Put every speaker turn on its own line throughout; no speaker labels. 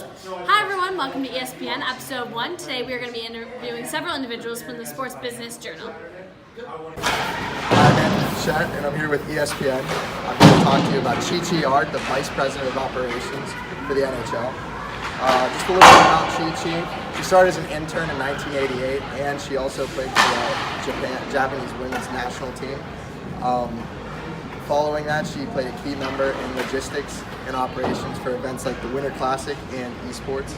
Hi everyone, welcome to ESPN Episode 1. Today we are going to be interviewing several individuals from the Sports Business Journal.
Hi, my name is Chet, and I'm here with ESPN. I'm here to talk to you about Chi Art, the Vice President of Operations for the NHL. Just a little bit about Chi. She started as an intern in 1988, and she also played for the Japanese women's national team. Following that, she played a key member in logistics and operations for events like the Winter Classic and esports.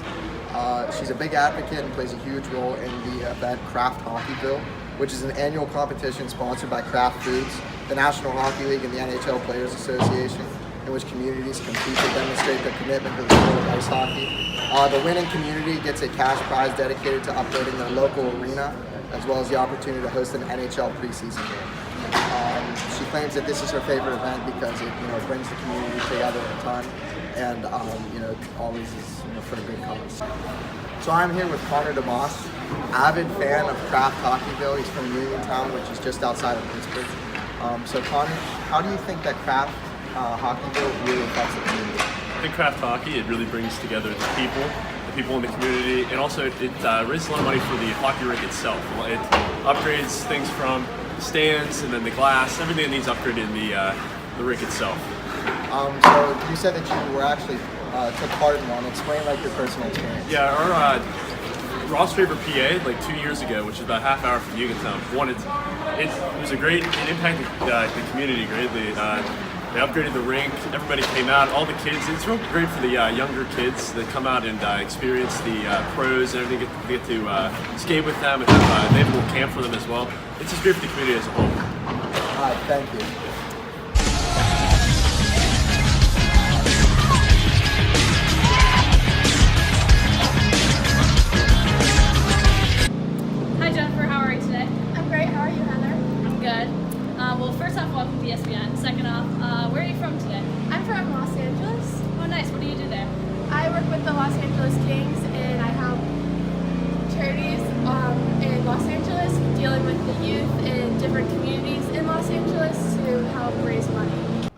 She's a big advocate and plays a huge role in the event Kraft Hockeyville, which is an annual competition sponsored by Kraft Foods, the National Hockey League, and the NHL Players Association, in which communities compete to demonstrate their commitment to the sport of ice hockey. The winning community gets a cash prize dedicated to upgrading their local arena, as well as the opportunity to host an NHL preseason game. She claims that this is her favorite event because it brings the community together a ton, and always is for a good cause. So I'm here with Connor DeMoss, avid fan of Kraft Hockeyville. He's from Uniontown, which is just outside of Pittsburgh. So Connor, how do you think that Kraft Hockeyville really affects the community?
I think Kraft Hockey, it really brings together the people in the community, and also it raises a lot of money for the hockey rink itself. It upgrades things from the stands and then the glass, everything that needs upgraded in the rink itself.
So you said that you were actually took part in one. Explain your personal experience.
Yeah, our Ross Faber PA 2 years ago, which is about a half hour from Uniontown, it was a great, it impacted the community greatly. They upgraded the rink, everybody came out, all the kids. It's real great for the younger kids that come out and experience the pros and everything, get to skate with them and have they have a little camp for them as well. It's just great for the community as a whole.
All right, thank you.
Hi Jennifer, how are you today?
I'm great. How are you, Heather?
I'm good. Well, first off, welcome to ESPN. Second off, where are you from today?
I'm from Los Angeles.
Oh, nice. What do you do there?
I work with the Los Angeles Kings, and I help charities in Los Angeles dealing with the youth in different communities in Los Angeles to help raise money.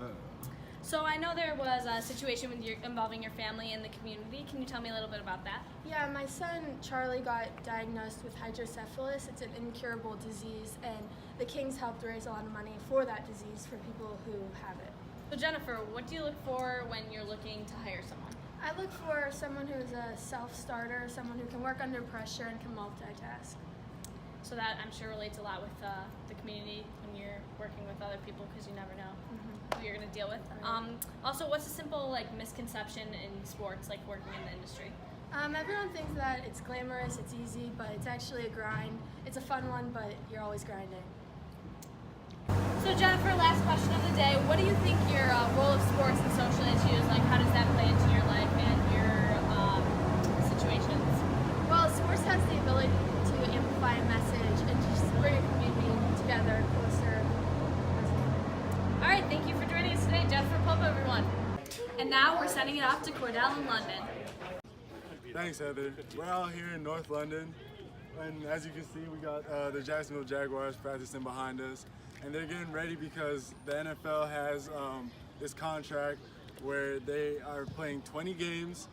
So I know there was a situation involving your family and the community. Can you tell me a little bit about that?
Yeah, my son Charlie got diagnosed with hydrocephalus. It's an incurable disease, and the Kings helped raise a lot of money for that disease for people who have it.
So Jennifer, what do you look for when you're looking to hire someone?
I look for someone who's a self-starter, someone who can work under pressure and can multitask.
So that I'm sure relates a lot with the community when you're working with other people, because you never know who you're going to deal with. Also, what's a simple misconception in sports, working in the industry?
Everyone thinks that it's glamorous, it's easy, but it's actually a grind. It's a fun one, but you're always grinding.
So Jennifer, last question of the day. What do you think your role of sports and social issues, how does that play into your life and your situations?
Well, sports has the ability to amplify a message and just bring a community together closer.
All right, thank you for joining us today, Jennifer Pope, everyone. And now we're sending it off to Cordell in London.
Thanks, Heather. We're out here in North London, and as you can see, we got the Jacksonville Jaguars practicing behind us, and they're getting ready because the NFL has this contract where they are playing 20 games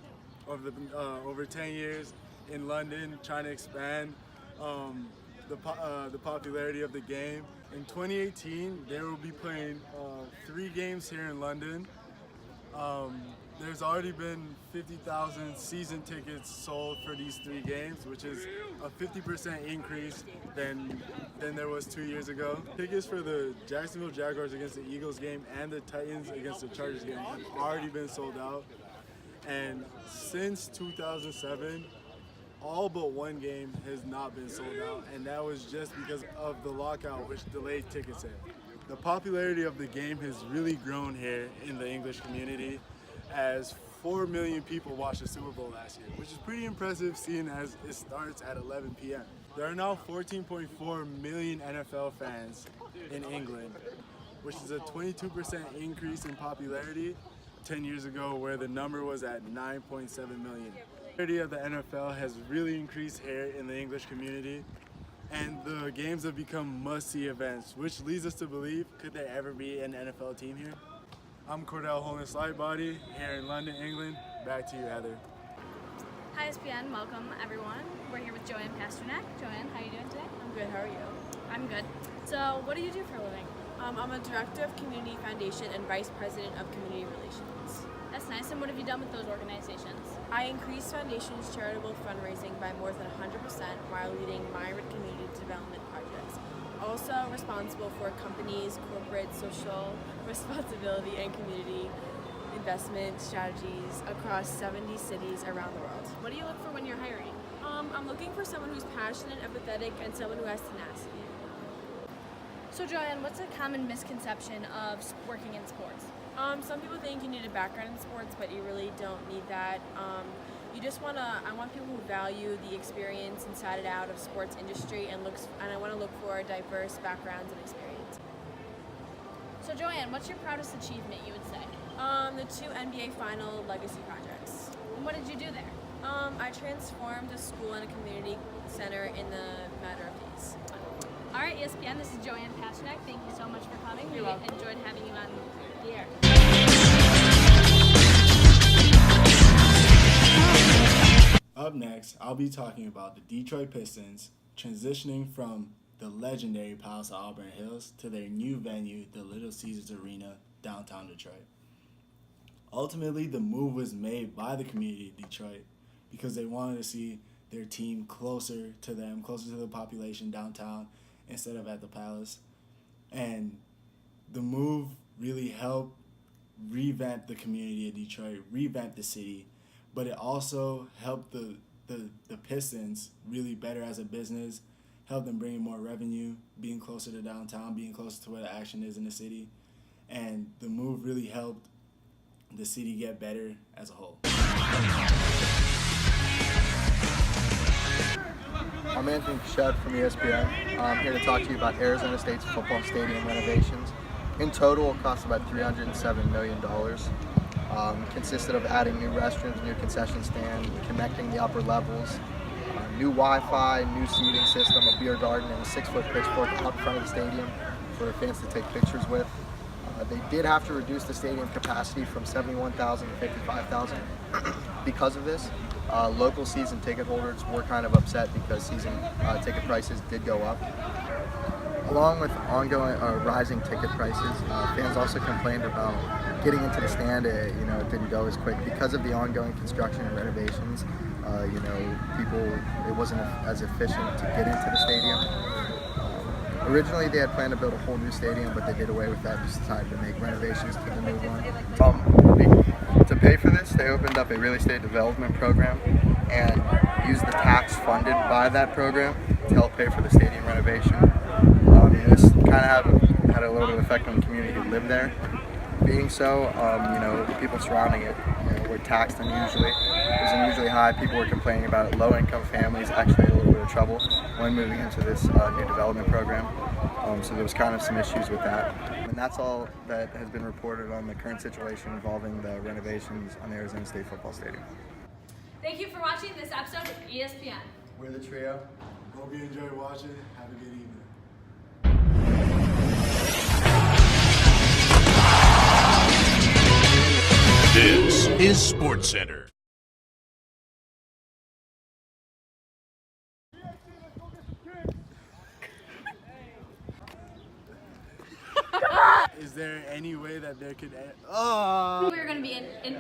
over 10 years in London, trying to expand the popularity of the game. In 2018, they will be playing 3 games here in London. There's already been 50,000 season tickets sold for these 3 games, which is a 50% increase than there was 2 years ago. Tickets for the Jacksonville Jaguars against the Eagles game and the Titans against the Chargers game have already been sold out. And since 2007, all but 1 game has not been sold out, and that was just because of the lockout, which delayed ticket sales. The popularity of the game has really grown here in the English community, as 4 million people watched the Super Bowl last year, which is pretty impressive seeing as it starts at 11 p.m. There are now 14.4 million NFL fans in England, which is a 22% increase in popularity 10 years ago, where the number was at 9.7 million. The popularity of the NFL has really increased here in the English community, and the games have become must-see events, which leads us to believe, could there ever be an NFL team here? I'm Cordell Holness Lightbody here in London, England. Back to you, Heather.
Hi SBN, welcome everyone. We're here with Joanne Pasternak. Joanne, how are you doing today?
I'm good, how are you?
I'm good. So what do you do for a living?
I'm a director of Community Foundation and vice president of Community Relations.
That's nice. And what have you done with those organizations?
I increased Foundation's charitable fundraising by more than 100% while leading myriad community development projects. Also responsible for companies' corporate social responsibility and community investment strategies across 70 cities around the world.
What do you look for when you're hiring?
I'm looking for someone who's passionate, empathetic, and someone who has tenacity.
So Joanne, what's a common misconception of working in sports?
Some people think you need a background in sports, but you really don't need that. I want people who value the experience inside and out of sports industry and I want to look for diverse backgrounds and experience.
So Joanne, what's your proudest achievement, you would say?
The 2 NBA final legacy projects.
And what did you do there?
I transformed a school and a community center in the matter of days.
All right, ESPN, this is Joanne Pasternak. Thank you so much for coming.
You're welcome.
We enjoyed having you on the air.
Up next, I'll be talking about the Detroit Pistons transitioning from the legendary Palace of Auburn Hills to their new venue, the Little Caesars Arena, downtown Detroit. Ultimately, the move was made by the community of Detroit because they wanted to see their team closer to them, closer to the population downtown instead of at the Palace. And the move really helped revamp the community of Detroit, revamp the city, but it also helped the Pistons really better as a business, helped them bring in more revenue, being closer to downtown, being closer to where the action is in the city. And the move really helped the city get better as a whole.
I'm Anthony Shedd from ESPN. I'm here to talk to you about Arizona State's football stadium renovations. In total, it cost about $307 million. Consisted of adding new restrooms, new concession stand, connecting the upper levels, new Wi-Fi, new seating system, a beer garden, and a 6-foot pitchfork out front of the stadium for fans to take pictures with. They did have to reduce the stadium capacity from 71,000 to 55,000 because of this. Local season ticket holders were kind of upset because season ticket prices did go up. Along with ongoing rising ticket prices, fans also complained about getting into the stand. It didn't go as quick because of the ongoing construction and renovations. It wasn't as efficient to get into the stadium. Originally, they had planned to build a whole new stadium, but they did away with that and just decided to make renovations to the new one. To pay for this, they opened up a real estate development program and used the tax funded by that program to help pay for the stadium renovation. This kind of had a little bit of effect on the community who lived there. Being so, the people surrounding it were taxed unusually. It was unusually high. People were complaining about it. Low-income families actually had a little bit of trouble when moving into this new development program. So there was kind of some issues with that. And that's all that has been reported on the current situation involving the renovations on the Arizona State Football Stadium.
Thank you for watching this episode of ESPN.
We're the trio.
Hope you enjoyed watching. Have a good evening.
This is SportsCenter.
Is there any way that there could...
We're going to be in